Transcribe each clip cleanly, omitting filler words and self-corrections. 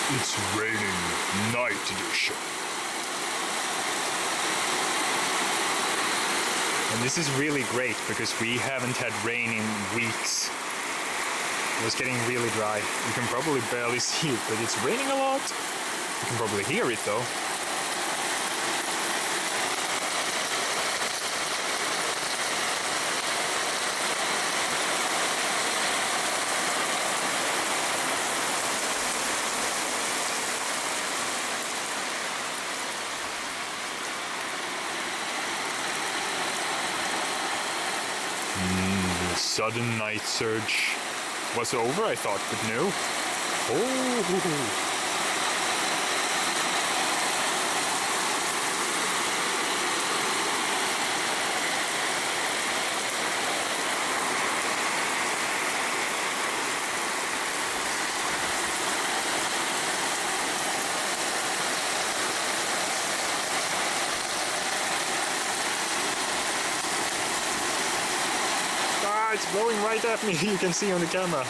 It's raining night edition. And this is really great because we haven't had rain in weeks. It was getting really dry. You can probably barely see it, but it's raining a lot. You can probably hear it though. The sudden night surge was over, I thought, but no. Oh. It's blowing right at me, you can see on the camera.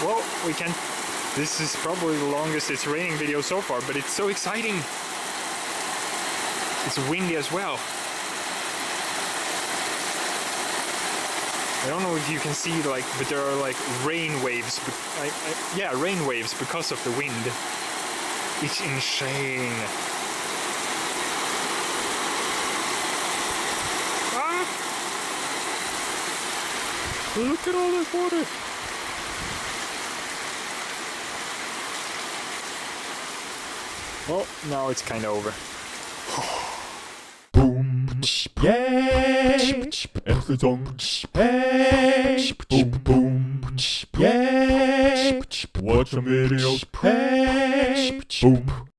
Well, we can... This is probably the longest it's raining video so far, but it's so exciting. It's windy as well. I don't know if you can see, like, but there are like rain waves. Yeah, rain waves because of the wind. It's insane. Ah! Look at all this water. Well, now it's kind of over. Yay! Everything. Hey! Boom boom. Yay! Watch some videos. Hey! Boom.